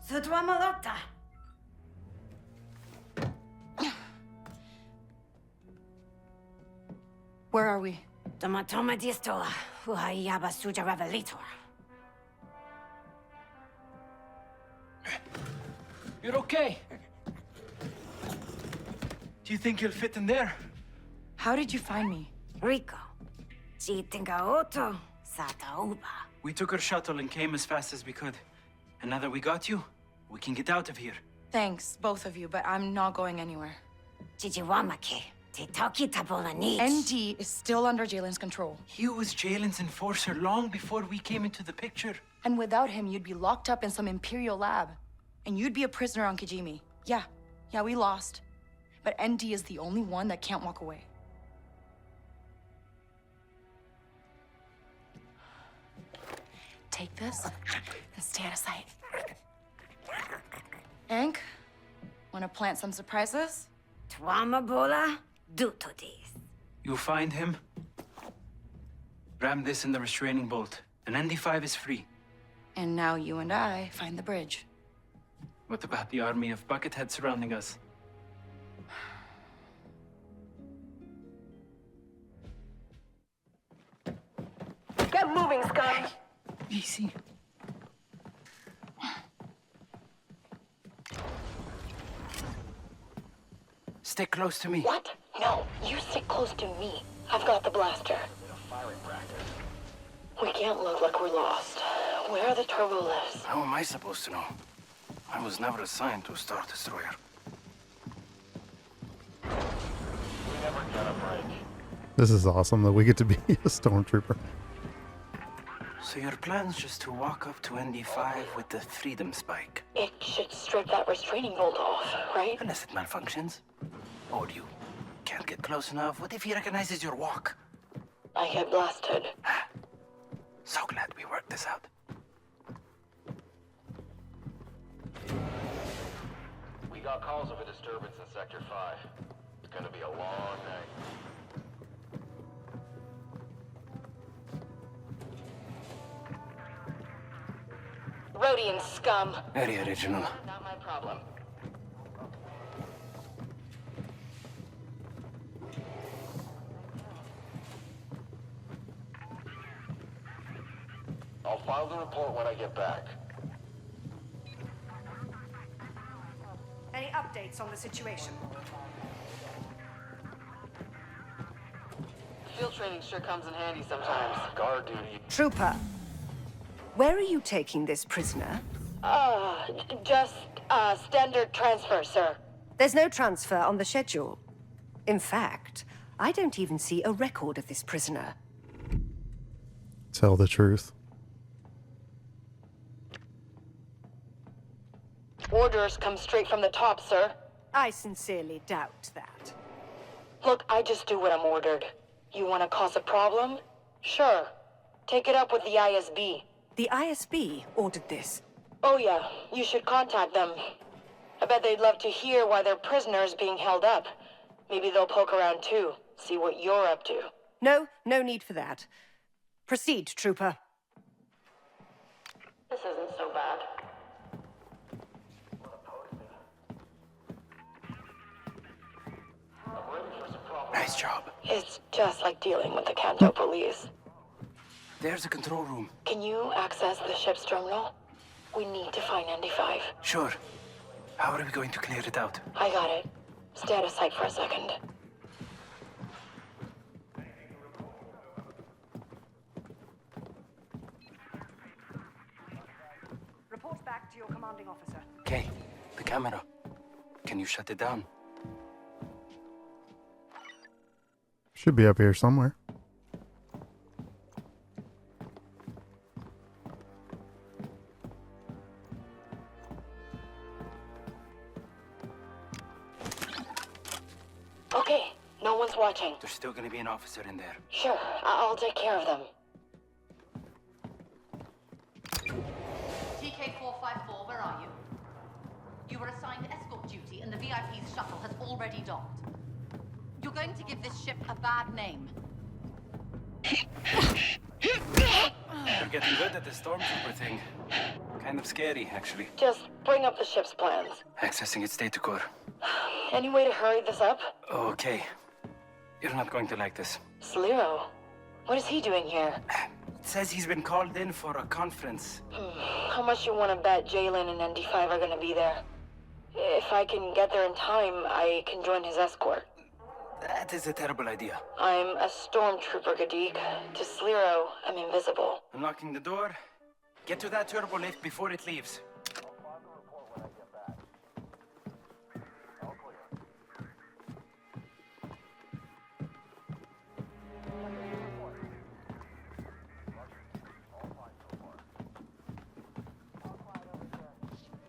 Sudwamalotta. Where are we? Tomatoma distola, Huhayaba suja revelator. You're okay. Do you think you'll fit in there? How did you find me? Rico. Chitinga oto, sata uba. We took our shuttle and came as fast as we could. And now that we got you, we can get out of here. Thanks, both of you, but I'm not going anywhere. Chichiwamake, Titoki tabola needs. ND is still under Jalen's control. He was Jalen's enforcer long before we came into the picture. And without him, you'd be locked up in some Imperial lab. And you'd be a prisoner on Kijimi. Yeah, we lost. But ND is the only one that can't walk away. Take this and stay out of sight. Hank, wanna plant some surprises? Twamabola, duto dis. You find him, ram this in the restraining bolt, and ND5 is free. And now you and I find the bridge. What about the army of bucketheads surrounding us? Get moving, Scum! Easy. Stay close to me. What? No, you stick close to me. I've got the blaster. We can't look like we're lost. Where are the turbo lifts? How am I supposed to know? I was never assigned to a Star Destroyer. This is awesome that we get to be a stormtrooper. So your plan's just to walk up to ND5 with the freedom spike? It should strip that restraining bolt off, right? Unless it malfunctions. Or you can't get close enough. What if he recognizes your walk? I get blasted. So glad we worked this out. We got calls of a disturbance in Sector 5. It's gonna be a long night. Rhodian scum. Very original. Not my problem. I'll file the report when I get back. Any updates on the situation? Field training sure comes in handy sometimes. Guard duty. Trooper, where are you taking this prisoner? Just, standard transfer, sir. There's no transfer on the schedule. In fact, I don't even see a record of this prisoner. Tell the truth. Orders come straight from the top, sir. I sincerely doubt that. Look, I just do what I'm ordered. You want to cause a problem? Sure. Take it up with the ISB. The ISB ordered this. Oh yeah, you should contact them. I bet they'd love to hear why their prisoner is being held up. Maybe they'll poke around too, see what you're up to. No need for that. Proceed, Trooper. This isn't so bad. Nice job. It's just like dealing with the Kanto police. There's a control room. Can you access the ship's terminal? We need to find ND5. Sure. How are we going to clear it out? I got it. Stay out of sight for a second. Report back to your commanding officer. Okay, the camera. Can you shut it down? Should be up here somewhere. Okay, no one's watching. There's still gonna be an officer in there. Sure, I'll take care of them. TK-454, where are you? You were assigned escort duty and the VIP's shuttle has already docked. You're going to give this ship a bad name. You're getting good at the stormtrooper thing. Kind of scary, actually. Just bring up the ship's plans. Accessing its data core. Any way to hurry this up? Okay. You're not going to like this. Sliro, what is he doing here? It says he's been called in for a conference. How much you want to bet Jalen and ND5 are gonna be there? If I can get there in time, I can join his escort. That is a terrible idea. I'm a stormtrooper, Gadik. To Sliro, I'm invisible. Unlocking the door. Get to that turbo lift before it leaves.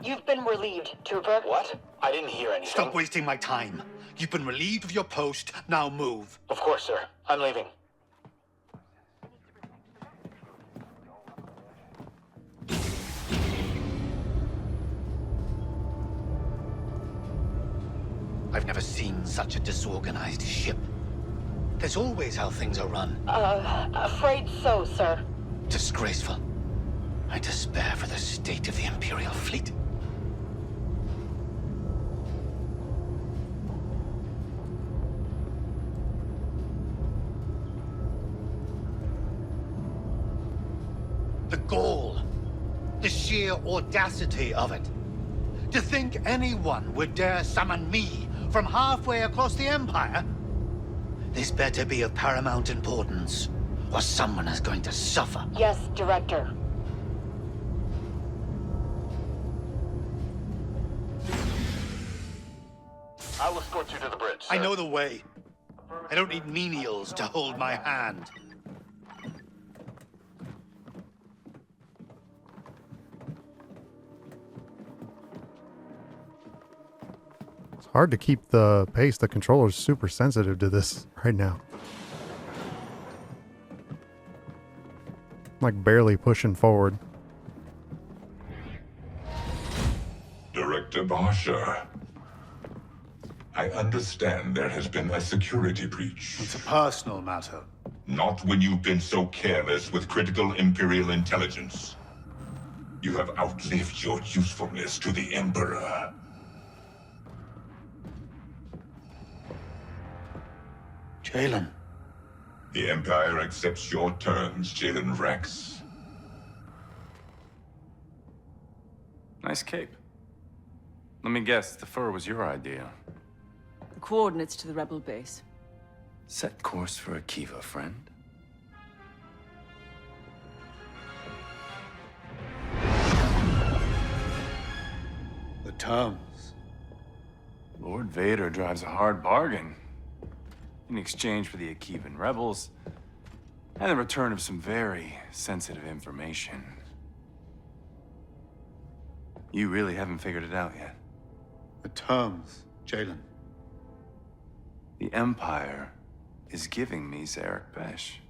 You've been relieved, Trooper. What? I didn't hear anything. Stop wasting my time. You've been relieved of your post, now move. Of course, sir. I'm leaving. I've never seen such a disorganized ship. That's always how things are run. Afraid so, sir. Disgraceful. I despair for the state of the Imperial fleet. The gall, the sheer audacity of it. To think anyone would dare summon me from halfway across the Empire? This better be of paramount importance, or someone is going to suffer. Yes, Director. I'll escort you to the bridge, sir. I know the way. I don't need menials to hold my hand. It's hard to keep the pace. The controller's super sensitive to this right now. I'm like barely pushing forward. Director Barsha, I understand there has been a security breach. It's a personal matter. Not when you've been so careless with critical Imperial intelligence. You have outlived your usefulness to the Emperor. Jalen. The Empire accepts your terms, Jalen Rex. Nice cape. Let me guess, the fur was your idea. The coordinates to the rebel base. Set course for Akiva, friend. The terms. Lord Vader drives a hard bargain. In exchange for the Akivan rebels, and the return of some very sensitive information. You really haven't figured it out yet. The terms, Jalen. The Empire is giving me Zarek Besh.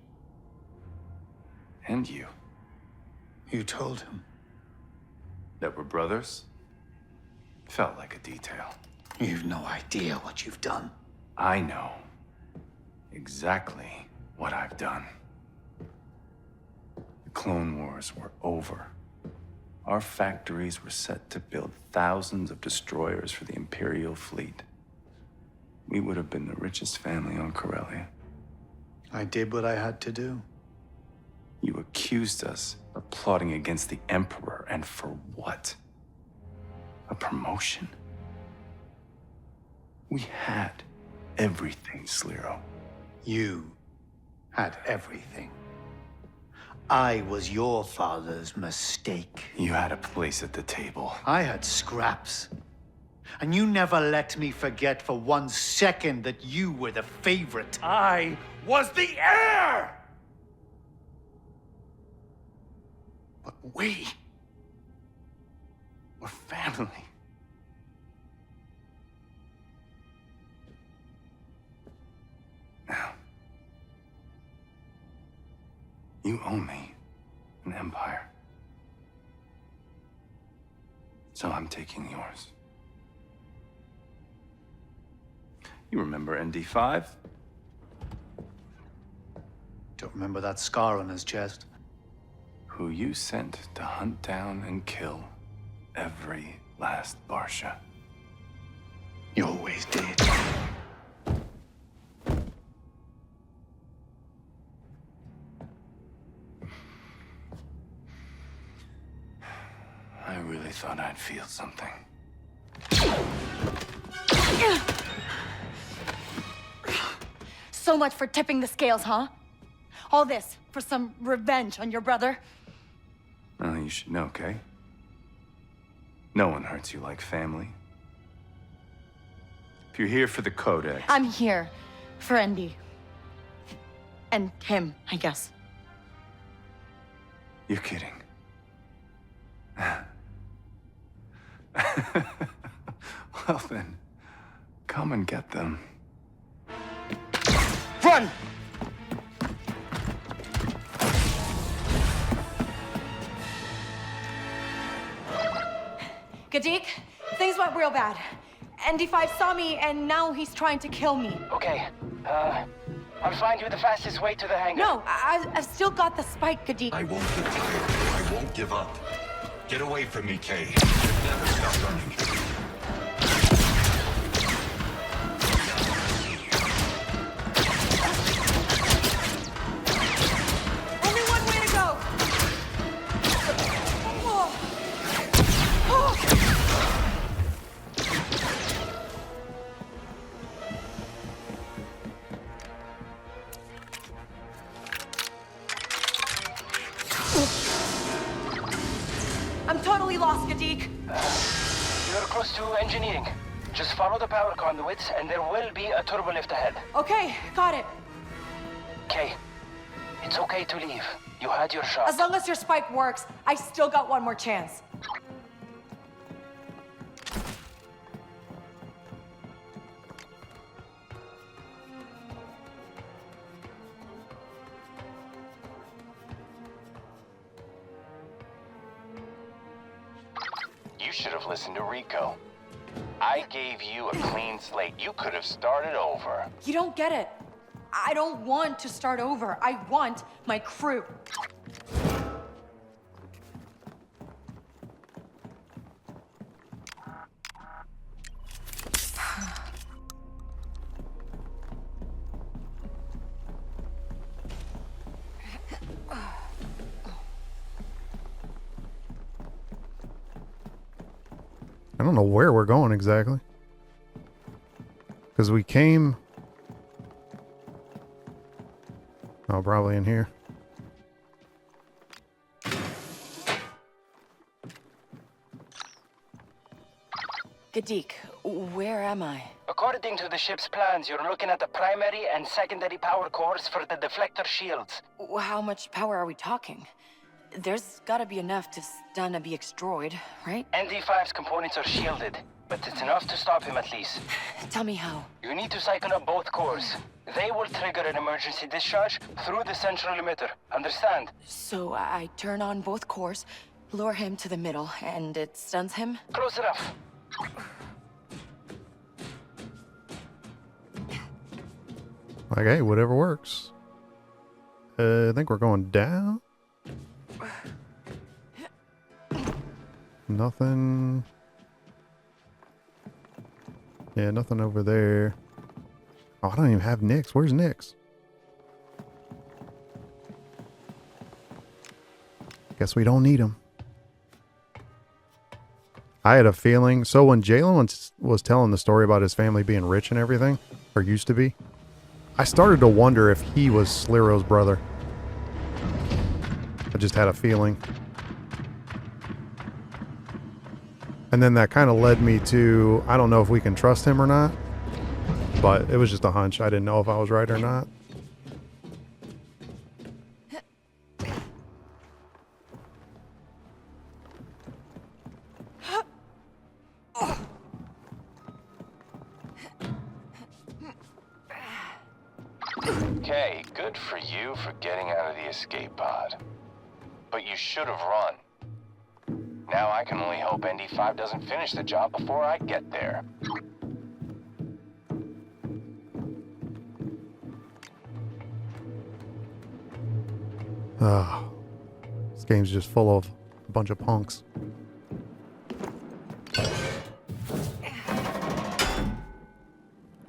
And you. You told him. That we're brothers? Felt like a detail. You've no idea what you've done. I know exactly what I've done. The Clone Wars were over. Our factories were set to build thousands of destroyers for the Imperial fleet. We would have been the richest family on Corellia. I did what I had to do. You accused us of plotting against the Emperor, and for what? A promotion? We had everything, Sliro. You had everything. I was your father's mistake. You had a place at the table. I had scraps. And you never let me forget for 1 second that you were the favorite. I was the heir! But we were family. Now, you owe me an empire. So I'm taking yours. You remember ND5? Don't remember that scar on his chest. who you sent to hunt down and kill every last Barsha. You always did. I really thought I'd feel something. So much for tipping the scales, huh? All this for some revenge on your brother? Well, you should know, Kay. No one hurts you like family. If you're here for the Codex... I'm here for Andy. And him, I guess. You're kidding. Well then, come and get them. Run! Gadik, things went real bad. ND5 saw me, and now he's trying to kill me. Okay, I'll find you the fastest way to the hangar. No, I've still got the spike, Gadik. I won't get tired. I won't give up. Get away from me, Kay. Never stop running. Only one way to go. I'm totally lost, Gadik. You're close to engineering. Just follow the power conduits, and there will be a turbo lift ahead. Okay, got it. Kay, it's okay to leave. You had your shot. As long as your spike works, I still got one more chance. You should have listened to Rico. I gave you a clean slate. You could have started over. You don't get it. I don't want to start over. I want my crew. I don't know where we're going exactly. Because we came... Oh, probably in here. Gadik, where am I? According to the ship's plans, you're looking at the primary and secondary power cores for the deflector shields. How much power are we talking? There's gotta be enough to stun a BX droid, right? ND5's components are shielded, but it's enough to stop him at least. Tell me how. You need to cycle up both cores. They will trigger an emergency discharge through the central emitter. Understand? So I turn on both cores, lure him to the middle, and it stuns him? Close enough. Like, hey, whatever works. I think we're going down. Nothing. Yeah, nothing over there. Oh, I don't even have Nyx. Where's Nyx? Guess we don't need him. I had a feeling. So when Jalen was telling the story about his family being rich and everything, or used to be, I started to wonder if he was Sliro's brother. I just had a feeling. And then that kind of led me to, I don't know if we can trust him or not, but it was just a hunch. I didn't know if I was right or not. Okay, good for you for getting out of the escape pod. But you should have run. Now I can only hope ND5 doesn't finish the job before I get there. Game's just full of a bunch of punks.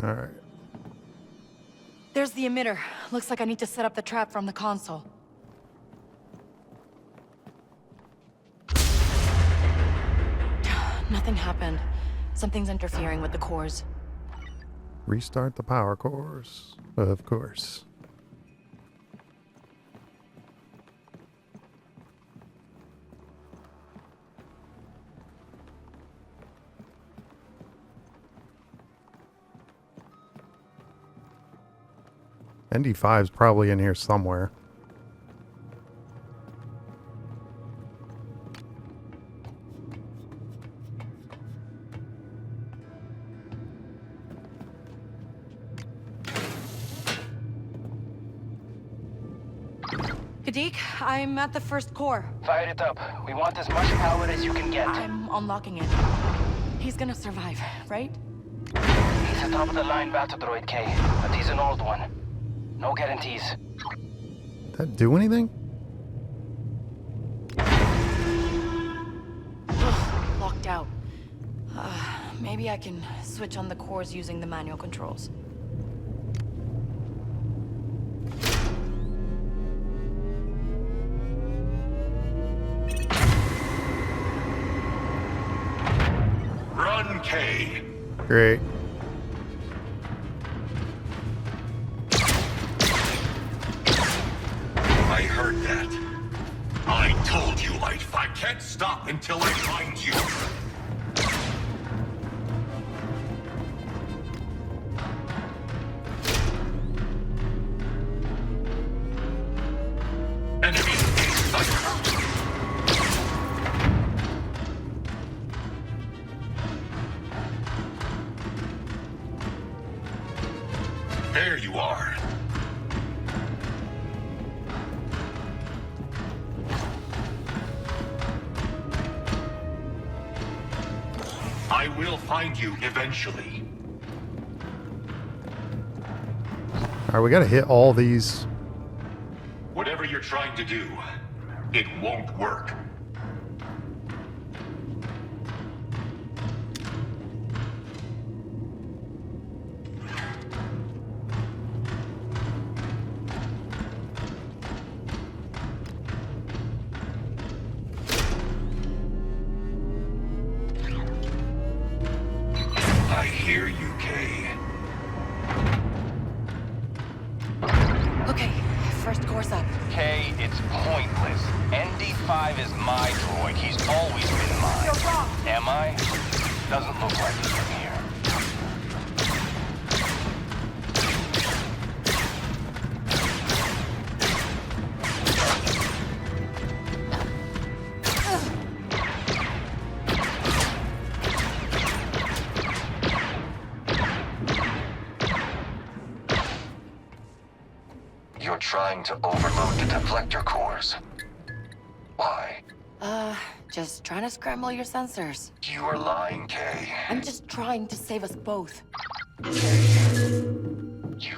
Alright. There's the emitter. Looks like I need to set up the trap from the console. Nothing happened. Something's interfering with the cores. Restart the power cores. Of course. ND5's probably in here somewhere. Kadik, I'm at the first core. Fire it up. We want as much power as you can get. I'm unlocking it. He's gonna survive, right? He's a top-of-the-line battle droid, K, but he's an old one. No guarantees. Did that do anything? Locked out. Maybe I can switch on the cores using the manual controls. Run, K. Great. I heard that. I told you I'd fight. Can't stop until I find you. Enemy in sight. There you are. I will find you eventually. Alright, we gotta hit all these. Whatever you're trying to do, it won't work. I hear you, Kay. Okay, first course up. Kay, it's pointless. ND5 is my droid. He's always been mine. You're wrong. Am I? Doesn't look like it from here. You're trying to overload the deflector cores. Why? Just trying to scramble your sensors. You are lying, Kay. I'm just trying to save us both. You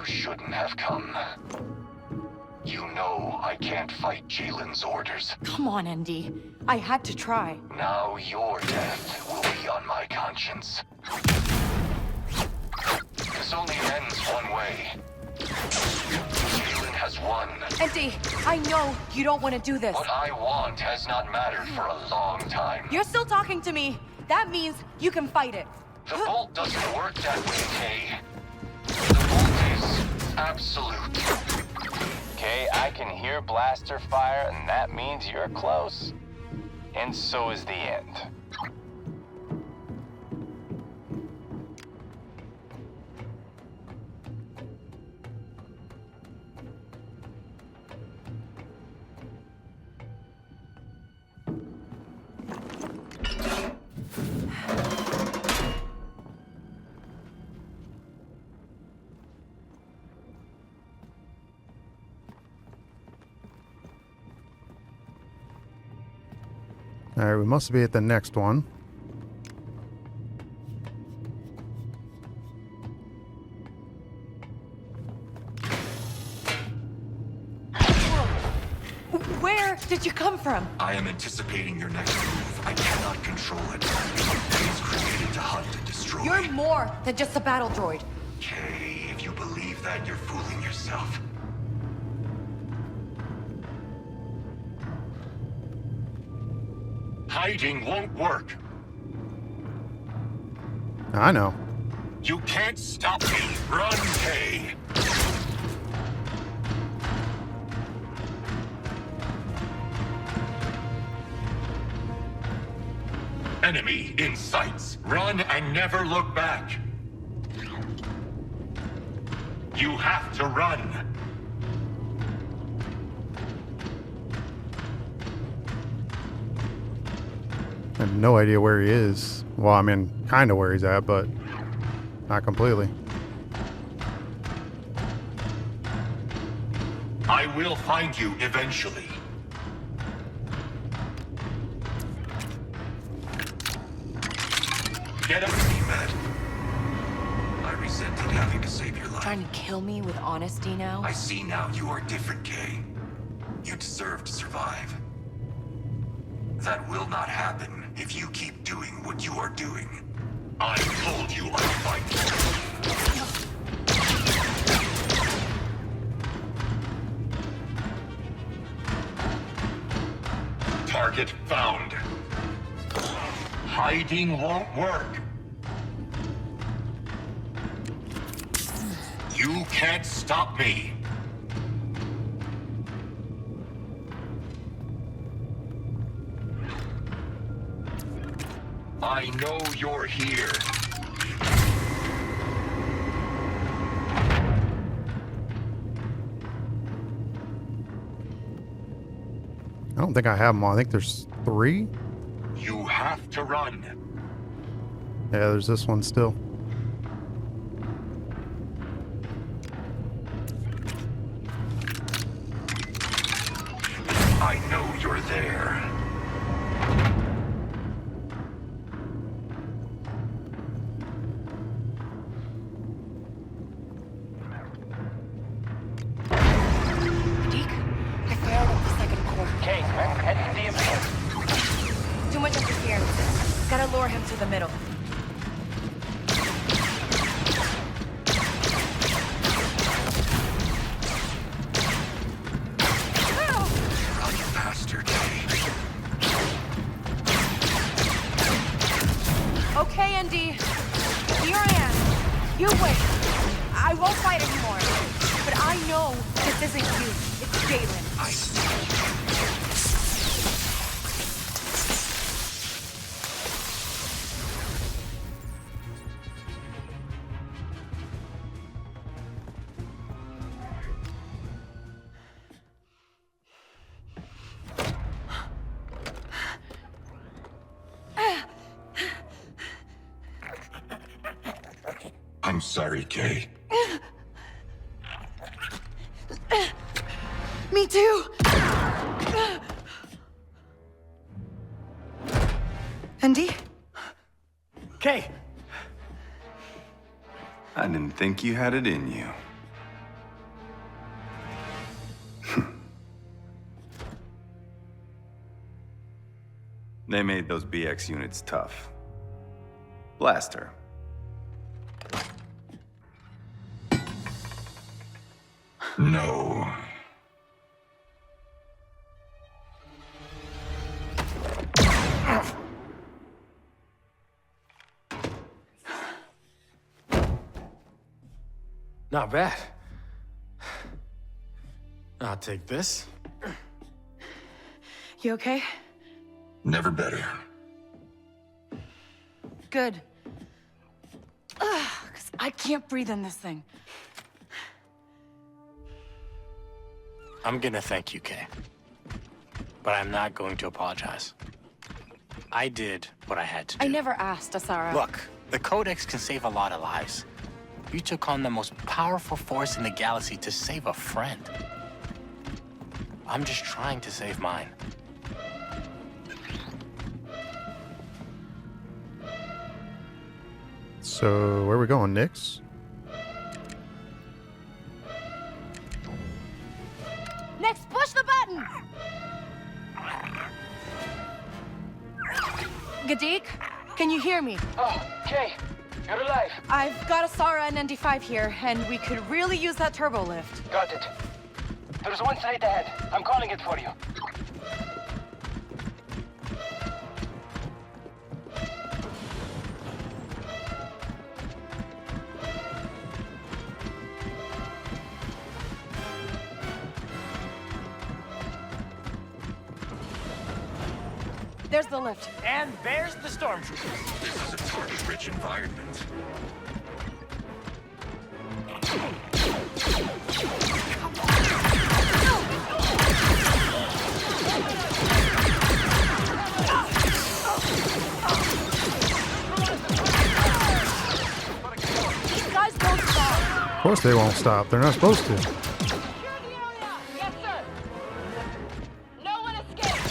shouldn't have come. You know I can't fight Jalen's orders. Come on, ND. I had to try. Now your death will be on my conscience. This only ends one way. Jalen has won. ND, I know you don't want to do this. What I want has not mattered for a long time. You're still talking to me. That means you can fight it. The bolt doesn't work that way, Kay. The bolt is absolute. Kay, I can hear blaster fire, and that means you're close. And so is the end. Alright, we must be at the next one. Where did you come from? for him. I am anticipating your next move. I cannot control it. It is created to hunt and destroy. You're more than just a battle droid. Okay, if you believe that, you're fooling yourself. Hiding won't work. I know. You can't stop me. Run, Kay. Enemy in sights. Run and never look back. You have to run. I have no idea where he is. Well, I mean, kind of where he's at, but not completely. I will find you eventually. Get up, Matt. I resented having to save your life. Trying to kill me with honesty now? I see now you are different, Kay. You deserve to survive. That will not happen if you keep doing what you are doing. I told you I'd fight you. Target found. Hiding won't work. You can't stop me. I know you're here. I don't think I have them all. I think there's 3. You have to run. Yeah, there's this one still. I know you're there. Gotta lure him to the middle. Run faster, Kay. Okay, Andy. Here I am. You win. I won't fight anymore. But I know this isn't you. It's Galen. I'm sorry, Kay. Me too. Andy? Kay! I didn't think you had it in you. They made those BX units tough. Blast her. No. Not bad. I'll take this. You okay? Never better. Good. 'Cause I can't breathe in this thing. I'm gonna thank you, Kay. But I'm not going to apologize. I did what I had to do. I never asked, Asara. Look, the Codex can save a lot of lives. You took on the most powerful force in the galaxy to save a friend. I'm just trying to save mine. So, where are we going, Nix? Next, push the button! Gadik, can you hear me? Oh, Kay, you're alive. I've got a Sara and ND5 here, and we could really use that turbo lift. Got it. There's one straight ahead. I'm calling it for you. There's the lift. And there's the stormtroopers. This is a target-rich environment. These guys don't stop. Of course they won't stop. They're not supposed to. Yes, sir. No one escaped.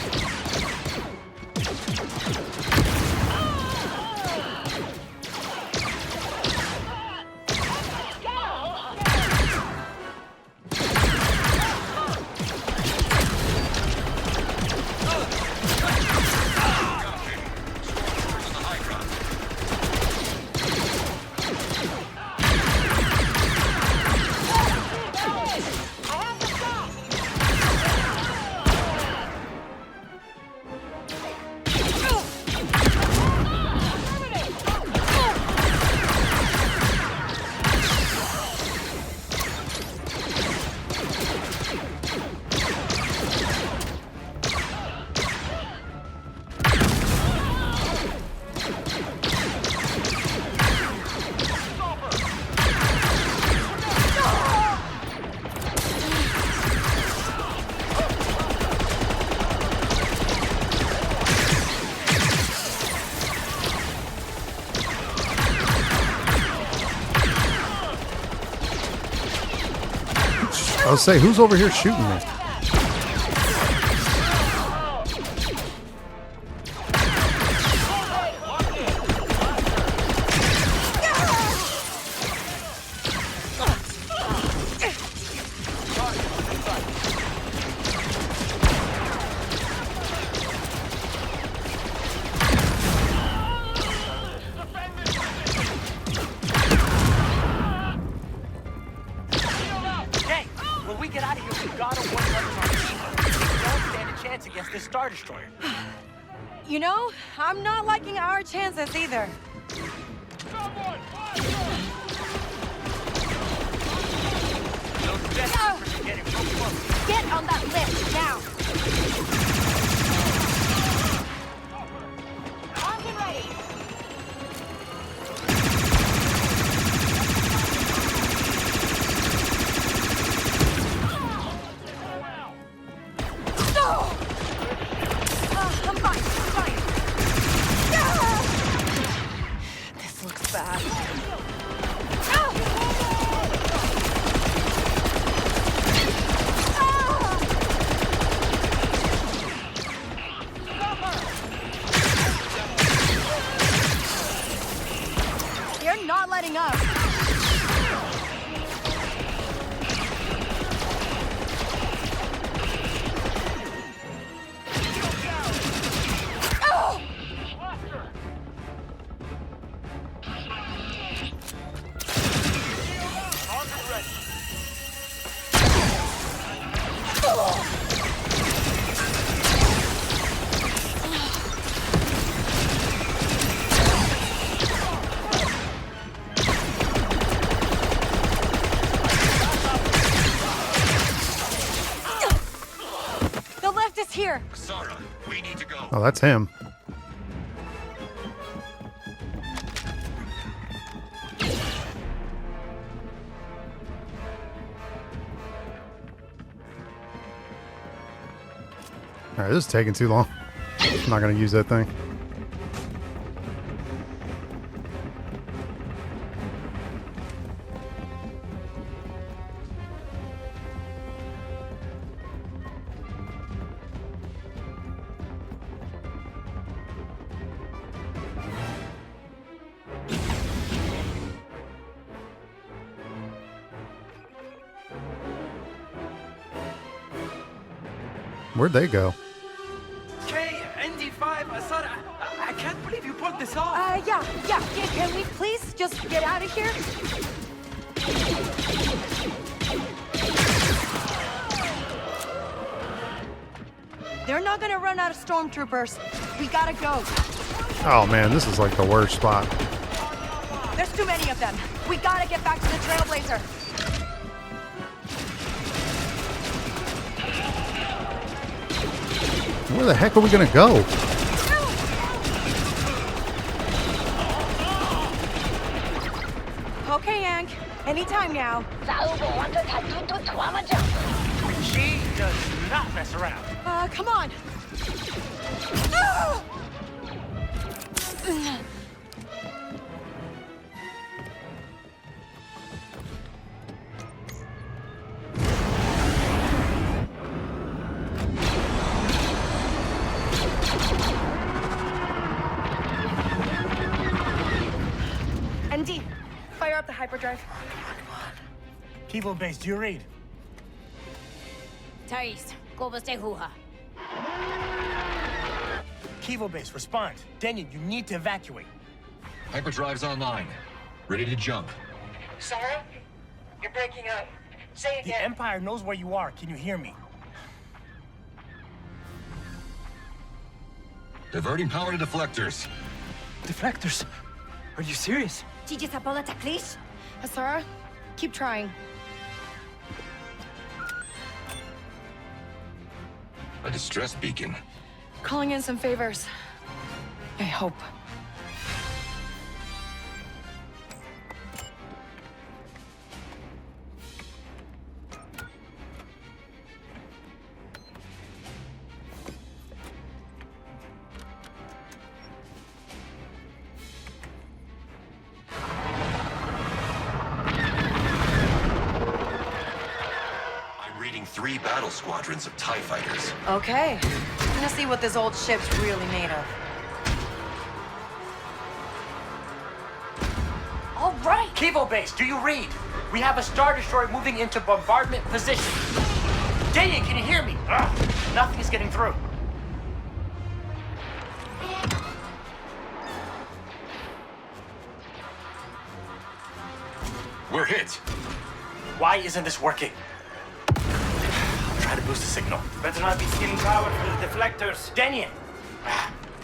I was say, who's over here shooting me? You know, I'm not liking our chances either. Get on that lift now. Armed and ready. I'm fine. This looks bad. You're not letting up. Here. Sara, we need to go. Oh, that's him. Alright, this is taking too long. I'm not going to use that thing. Where'd they go? K, ND5, Sara, I can't broke this off. Yeah. Can we please just get out of here? They're not gonna run out of stormtroopers. We gotta go. Oh man, this is like the worst spot. There's too many of them. We gotta get back to the Trailblazer. Where the heck are we gonna go? Okay, Hank. Anytime now. She does not mess around. Come on. ND, fire up the hyperdrive. Kivo base, do you read? Thais, Gobaste Huha. Kivo base, respond. Daniel, you need to evacuate. Hyperdrive's online. Ready to jump. Sarah? You're breaking up. Say it The again. Empire knows where you are. Can you hear me? Diverting power to deflectors. Deflectors? Are you serious? Gigi Sapolita, please. Sarah, keep trying. A distress beacon. Calling in some favors. I hope. I'm reading 3 battle squadrons of TIE fighters. Okay. Gonna see what this old ship's really made of. All right. Kivo base, do you read? We have a Star Destroyer moving into bombardment position. Daniel, can you hear me? Nothing is getting through. We're hit. Why isn't this working? Try to boost the signal. Better not be stealing power from the deflectors. Daniel!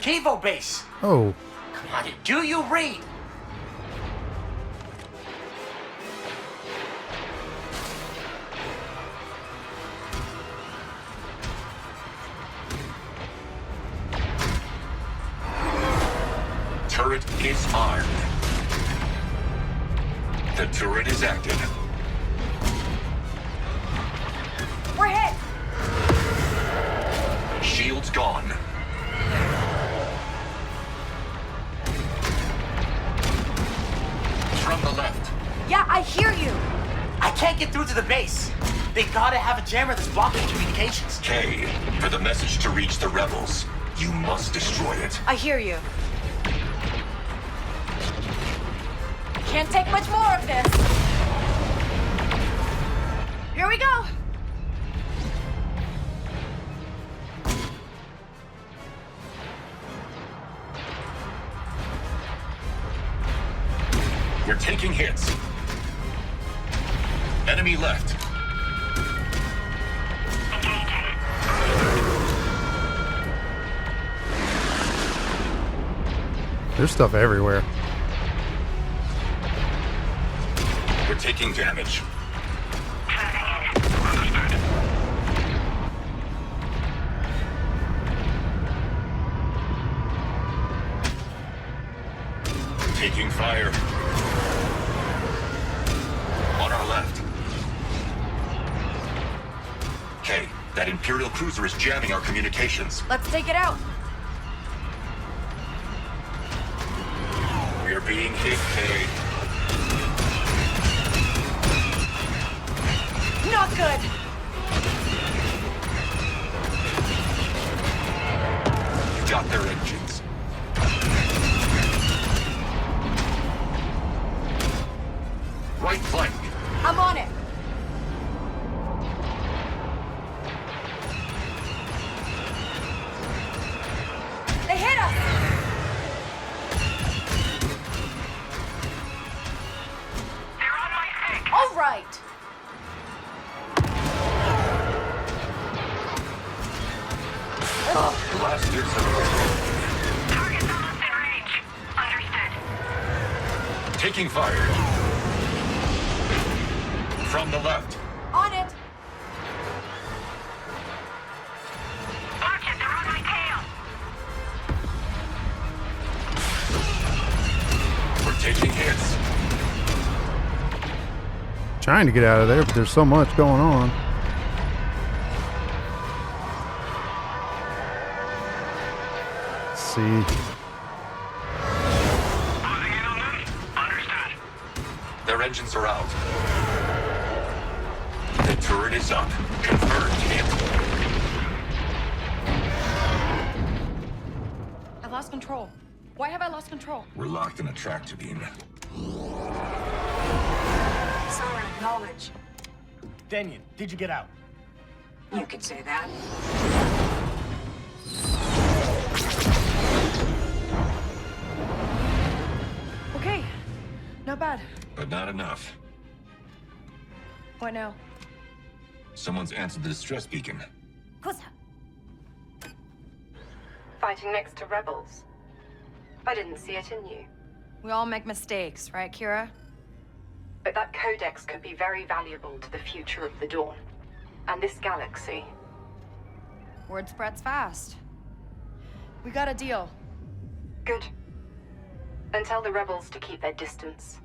Kivo base! Oh, Come on, do you read? Turret is armed. The turret is active. We're hit! Shields gone. From the left. Yeah, I hear you. I can't get through to the base. They gotta have a jammer that's blocking communications. K, for the message to reach the rebels, you must destroy it. I hear you. Can't take much more of this. Here we go. We're taking hits. Enemy left. there's stuff everywhere. We're taking damage. Taking fire. On our left. Kay, that Imperial cruiser is jamming our communications. Let's take it out. We're being hit, Kay. Not good. You got their engines. Right flank. I'm on it. They hit us. taking fire. From the left. On it! Watch it, they're on my tail! We're taking hits. Trying to get out of there, but there's so much going on. Let's see. Closing in on them? Understood. Their engines are out. The turret is up. Confirmed hit. I lost control. Why have I lost control? We're locked in a tractor beam. Someone acknowledge. Daniel, did you get out? You could say that. Okay. Not bad. But not enough. What now? Someone's answered the distress beacon. Kusa. Fighting next to rebels. I didn't see it in you. We all make mistakes, right, Kira? But that codex could be very valuable to the future of the Dawn. And this galaxy. Word spreads fast. We got a deal. Good. And tell the rebels to keep their distance.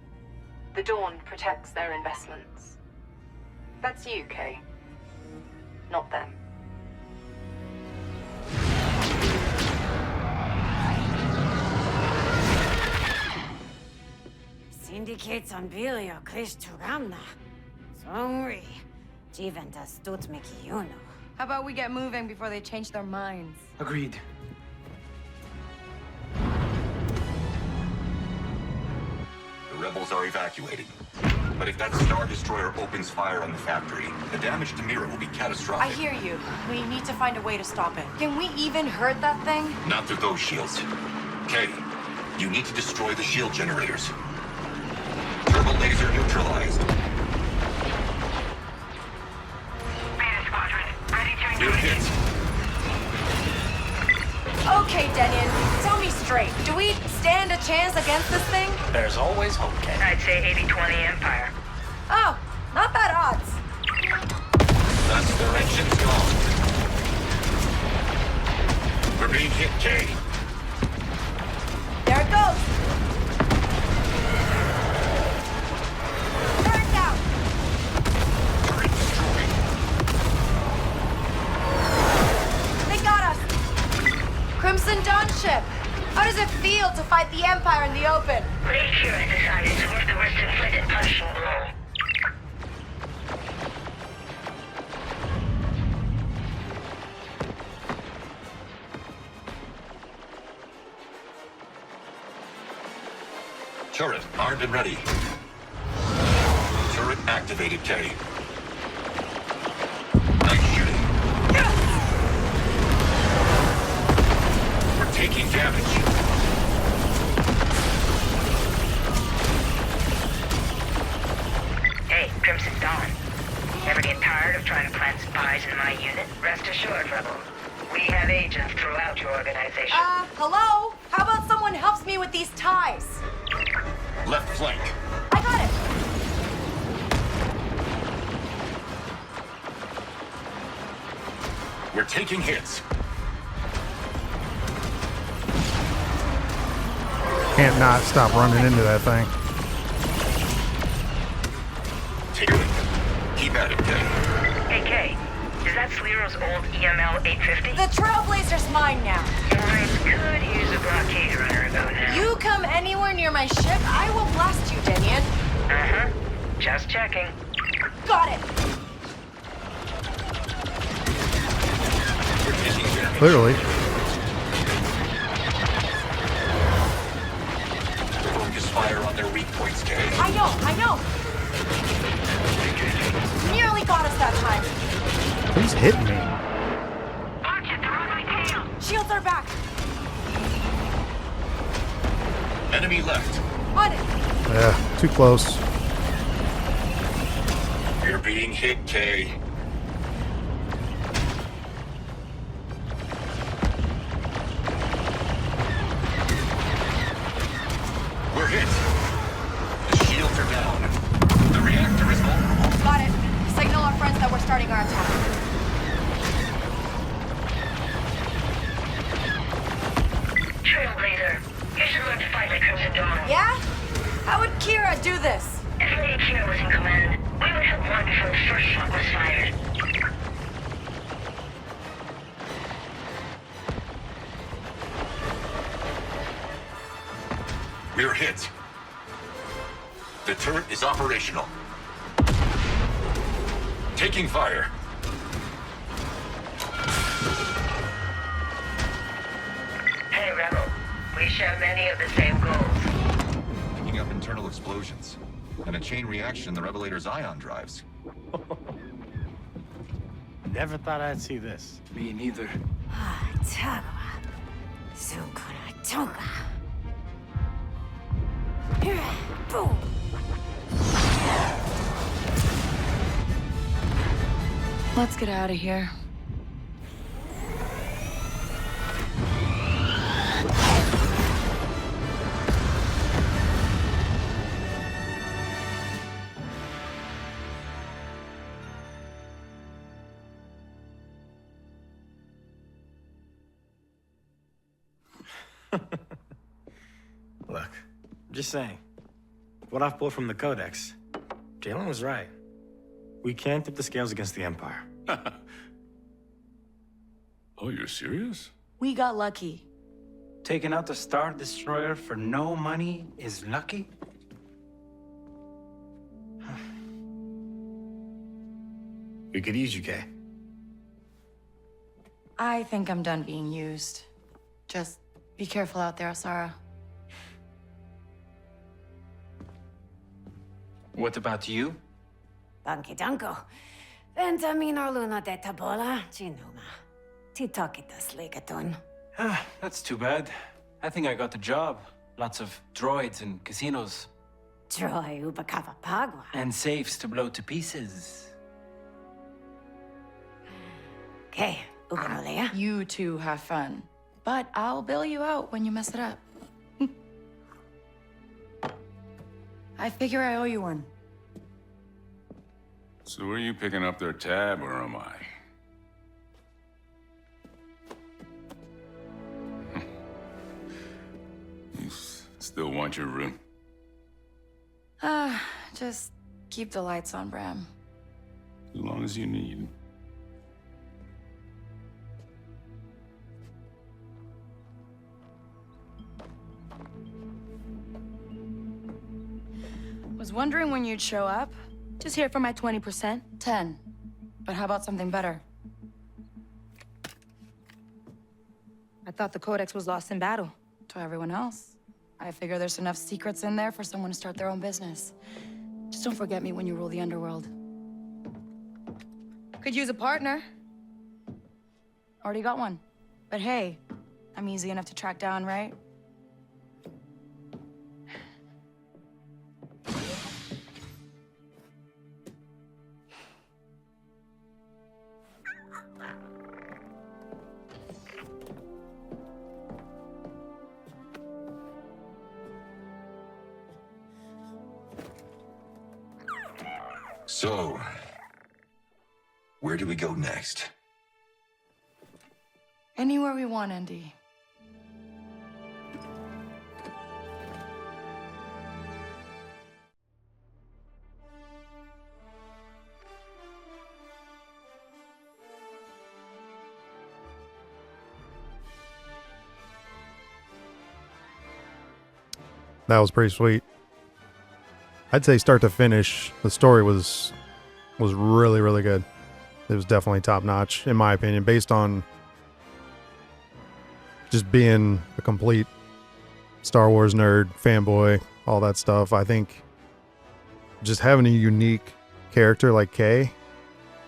The Dawn protects their investments. That's you, Kay. Not them. Syndicate's ambilio klish turamna. Songri. Jiventas tutmiki yuno. How about we get moving before they change their minds? Agreed. The rebels are evacuating. But if that Star Destroyer opens fire on the factory, the damage to Mira will be catastrophic. I hear you. We need to find a way to stop it. Can we even hurt that thing? Not through those shields. Kay, you need to destroy the shield generators. Trailblazer neutralized. Beta squadron, ready to New engage. hits. Okay, Denian. Tell me straight. Do we stand a chance against this thing? There's always hope, Kay. I'd say 80-20 Empire. Oh, not bad odds. That's their engines gone. We're being hit, Kay. There it goes. Turret down. Turret destroyed. They got us. Crimson Dawn ship. How does it feel to fight the Empire in the open? Great Kira decided it's worth the risk inflicted punishing blow. Turret armed and ready. Turret activated, Kay. Nice shooting. We're taking damage. Hey, Crimson Dawn. Ever get tired of trying to plant spies in my unit? Rest assured, Rebel. We have agents throughout your organization. Hello? How about someone helps me with these ties? Left flank. I got it. We're taking hits. Can't not stop running into that thing. Take it. Keep at it, Kay. Hey, Kay. Is that Sliro's old EML 850? The Trailblazer's mine now. I could use a blockade runner about now. You come anywhere near my ship, I will blast you, Denian. Uh-huh. Just checking. Got it. We're taking damage. Clearly. Focus fire on their weak points, Kay. I know. Nearly got us that time. Who's hitting me? Watch it, they're on my tail. Shields are back. Enemy left. On it. Yeah, too close. You're being hit, Kay. We're hit. The reactor is vulnerable. Got it. Signal our friends that we're starting our attack. Trailblazer, you should learn to fight like Crimson Dawn. Yeah? How would Kira do this? If Lady Kira was in command, we would have won before the first shot was fired. We're hit. The turret is operational. Taking fire. Hey, Rebel. We share many of the same goals. Picking up internal explosions. And a chain reaction in the Revelator's ion drives. Never thought I'd see this. Me neither. Let's get out of here. Look, just saying. What I've pulled from the Codex, Jalen was right. We can't tip the scales against the Empire. Oh, you're serious? We got lucky. Taking out the Star Destroyer for no money is lucky? We could use you, Kay. I think I'm done being used. Just be careful out there, Asara. What about you? Danke danko. Venta minor luna de tabola, ginuma. Titokitas legaton. That's too bad. I think I got the job. Lots of droids and casinos. Troy ubakava pagua. And safes to blow to pieces. Okay, ubanolea. You two have fun. But I'll bail you out when you mess it up. I figure I owe you one. So are you picking up their tab, or am I? You still want your room? Just keep the lights on, Bram. As long as you need. Was wondering when you'd show up. Just here for my 20%. 10. But how about something better? I thought the Codex was lost in battle. To everyone else. I figure there's enough secrets in there for someone to start their own business. Just don't forget me when you rule the underworld. Could use a partner. Already got one. But hey, I'm easy enough to track down, right? So, where do we go next? Anywhere we want, Andy. That was pretty sweet. I'd say start to finish, the story was really, really good. It was definitely top notch, in my opinion, based on just being a complete Star Wars nerd, fanboy, all that stuff. I think just having a unique character like Kay,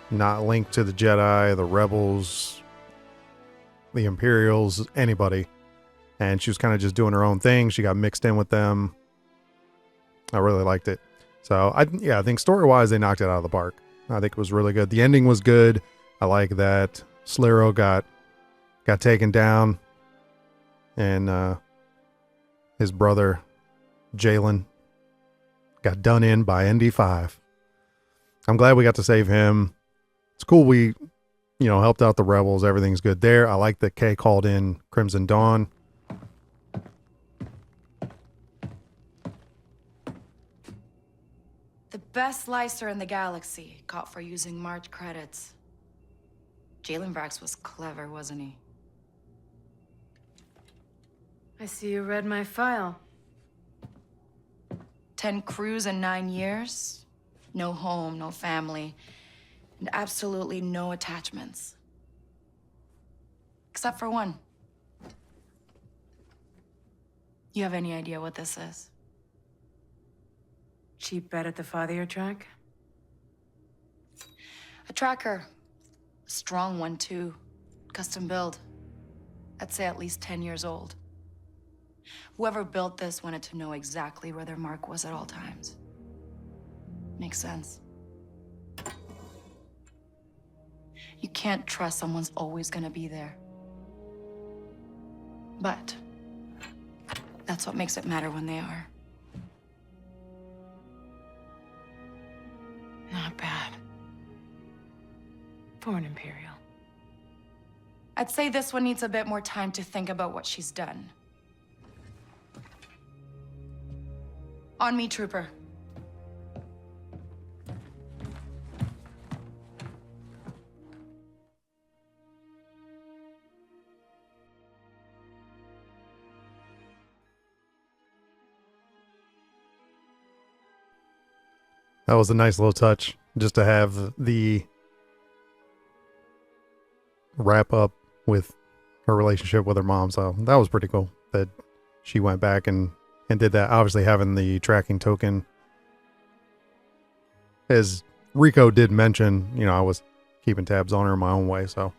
not linked to the Jedi, the Rebels, the Imperials, anybody. And she was kind of just doing her own thing. She got mixed in with them. I really liked it. So, I think story-wise, they knocked it out of the park. I think it was really good. The ending was good. I like that Sliro got taken down. And his brother, Jalen, got done in by ND5. I'm glad we got to save him. It's cool we, helped out the rebels. Everything's good there. I like that Kay called in Crimson Dawn. The best slicer in the galaxy, caught for using March credits. Jalen Brax was clever, wasn't he? I see you read my file. 10 crews in 9 years. No home, no family, and absolutely no attachments. Except for one. You have any idea what this is? Cheap bet at the father track? A tracker. A strong one, too. Custom build. I'd say at least 10 years old. Whoever built this wanted to know exactly where their mark was at all times. Makes sense. You can't trust someone's always gonna be there. But that's what makes it matter when they are. Not bad. For an Imperial. I'd say this one needs a bit more time to think about what she's done. On me, Trooper. That was a nice little touch, just to have the wrap up with her relationship with her mom. So that was pretty cool that she went back and did that. Obviously having the tracking token, as Rico did mention, I was keeping tabs on her in my own way. So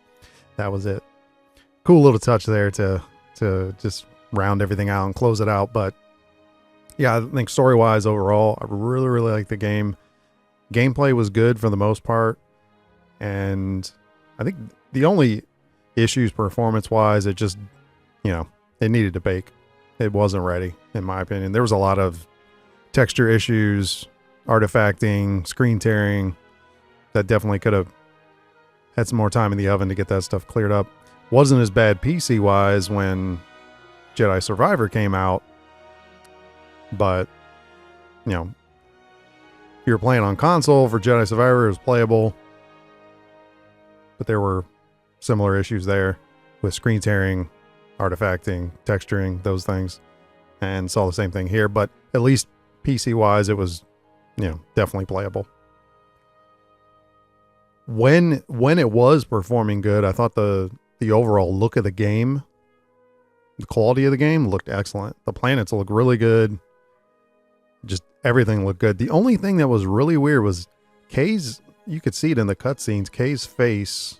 that was it. Cool little touch there to just round everything out and close it out. But yeah, I think story-wise overall, I really, really like the game. Gameplay was good for the most part. And I think the only issues performance-wise, it just, it needed to bake. It wasn't ready, in my opinion. There was a lot of texture issues, artifacting, screen tearing, that definitely could have had some more time in the oven to get that stuff cleared up. Wasn't as bad PC-wise when Jedi Survivor came out. But, if you were playing on console for Jedi Survivor, it was playable. But there were similar issues there with screen tearing, artifacting, texturing, those things. And saw the same thing here. But at least PC-wise, it was, definitely playable. When it was performing good, I thought the overall look of the game, the quality of the game looked excellent. The planets look really good. Just everything looked good. The only thing that was really weird was Kay's, you could see it in the cutscenes, Kay's face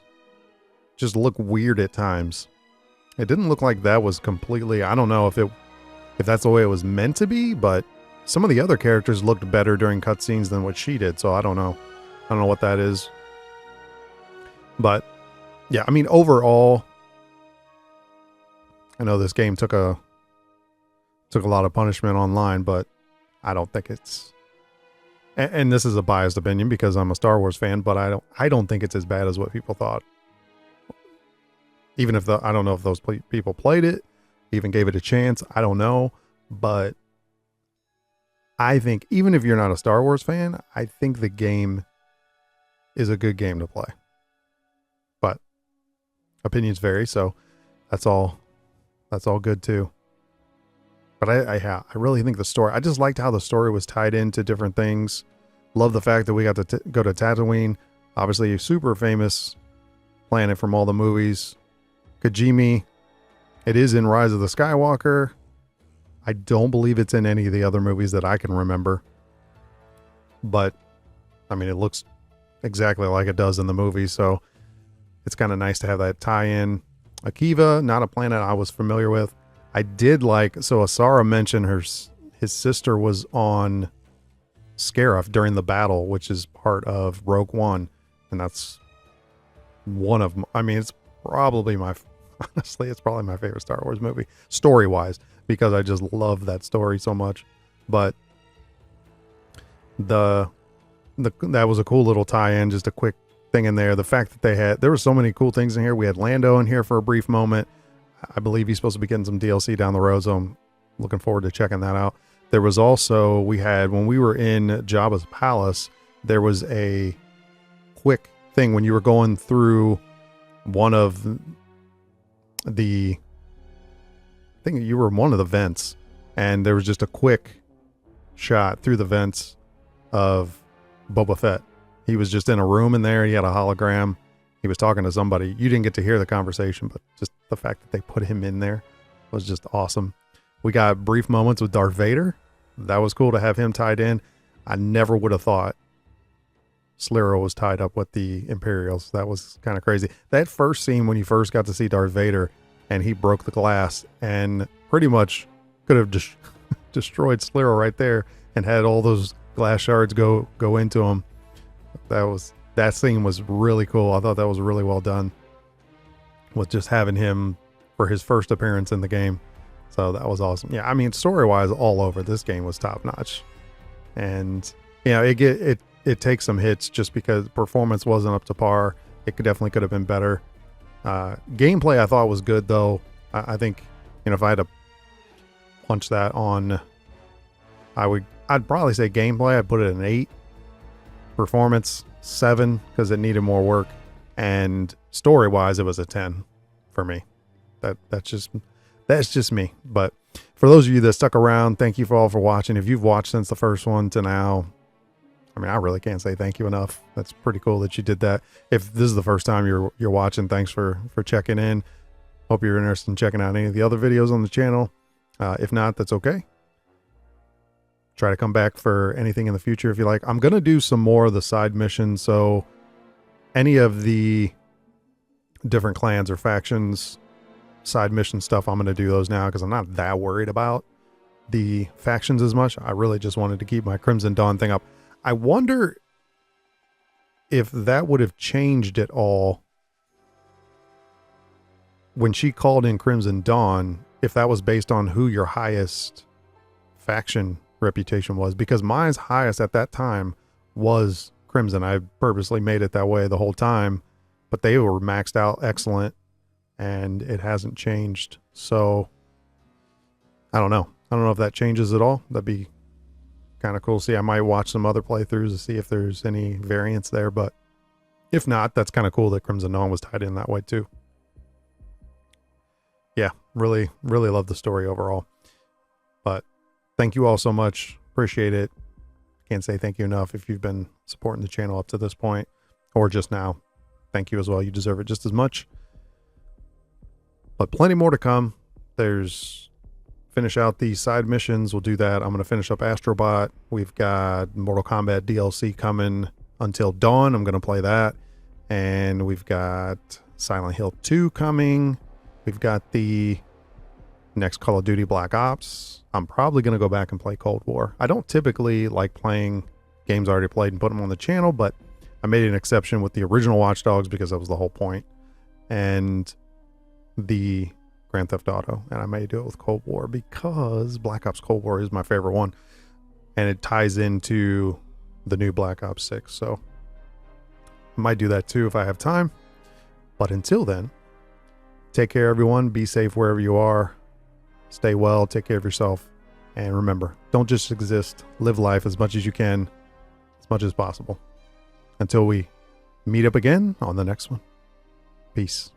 just looked weird at times. It didn't look like that was completely, I don't know if that's the way it was meant to be, but some of the other characters looked better during cutscenes than what she did, so I don't know. I don't know what that is. But yeah, I mean, overall, I know this game took a lot of punishment online, but I don't think it's, and this is a biased opinion because I'm a Star Wars fan, but I don't think it's as bad as what people thought. Even if I don't know if those people played it, even gave it a chance. I don't know, but I think even if you're not a Star Wars fan, I think the game is a good game to play. But opinions vary, so that's all good too. But I really think the story, I just liked how the story was tied into different things. Love the fact that we got to go to Tatooine, obviously a super famous planet from all the movies. Kijimi, it is in Rise of the Skywalker. I don't believe it's in any of the other movies that I can remember. But, I mean, it looks exactly like it does in the movie, so it's kind of nice to have that tie-in. Akiva, not a planet I was familiar with. I did like, so Asara mentioned his sister was on Scarif during the battle, which is part of Rogue One. And that's one of, I mean, it's probably honestly, it's probably my favorite Star Wars movie, story-wise, because I just love that story so much. But the that was a cool little tie-in, just a quick thing in there. The fact that there were so many cool things in here. We had Lando in here for a brief moment. I believe he's supposed to be getting some DLC down the road, so I'm looking forward to checking that out. There was also, when we were in Jabba's palace, there was a quick thing when you were going through one of the, I think you were in one of the vents, and there was just a quick shot through the vents of Boba Fett. He was just in a room in there. He had a hologram. He was talking to somebody. You didn't get to hear the conversation, but just the fact that they put him in there was just awesome. We got brief moments with Darth Vader. That was cool to have him tied in. I never would have thought Sliro was tied up with the Imperials. That was kind of crazy. That first scene when you first got to see Darth Vader and he broke the glass and pretty much could have just destroyed Sliro right there and had all those glass shards go into him. That scene was really cool. I thought that was really well done with just having him for his first appearance in the game. So that was awesome. Yeah, I mean, story-wise, all over, this game was top-notch. And, you know, it takes some hits just because performance wasn't up to par. It definitely could have been better. Gameplay I thought was good, though. I think, you know, if I had to punch that on, I'd probably say gameplay, I'd put it an 8. Performance, 7, because it needed more work. And story-wise, it was a 10 for me. That's just me. But for those of you that stuck around, thank you all for watching. If you've watched since the first one to now, I mean, I really can't say thank you enough. That's pretty cool that you did that. If this is the first time you're watching, thanks for checking in. Hope you're interested in checking out any of the other videos on the channel. If not, that's okay. Try to come back for anything in the future if you like. I'm going to do some more of the side missions. So any of the different clans or factions side mission stuff, I'm going to do those now because I'm not that worried about the factions as much. I really just wanted to keep my Crimson Dawn thing up. I wonder if that would have changed at all when she called in Crimson Dawn, if that was based on who your highest faction reputation was, because mine's highest at that time was Crimson. I purposely made it that way the whole time, but they were maxed out excellent and it hasn't changed. So I don't know if that changes at all. That'd be kind of cool. See, I might watch some other playthroughs to see if there's any variance there, but if not, that's kind of cool that Crimson Dawn was tied in that way too. Yeah, really love the story overall. But thank you all so much. Appreciate it. Can't say thank you enough if you've been supporting the channel up to this point or just now. Thank you as well. You deserve it just as much. But plenty more to come. Finish out these side missions. We'll do that. I'm going to finish up Astrobot. We've got Mortal Kombat DLC coming Until Dawn. I'm going to play that. And we've got Silent Hill 2 coming. We've got the next Call of Duty Black Ops. I'm probably going to go back and play Cold War. I don't typically like playing games I already played and put them on the channel, but I made an exception with the original Watch Dogs because that was the whole point. And the Grand Theft Auto, and I may do it with Cold War because Black Ops Cold War is my favorite one, and it ties into the new Black Ops 6, so I might do that too if I have time. But until then, take care everyone, be safe wherever you are, stay well, take care of yourself, and remember, don't just exist, live life as much as you can, as much as possible. Until we meet up again on the next one. Peace.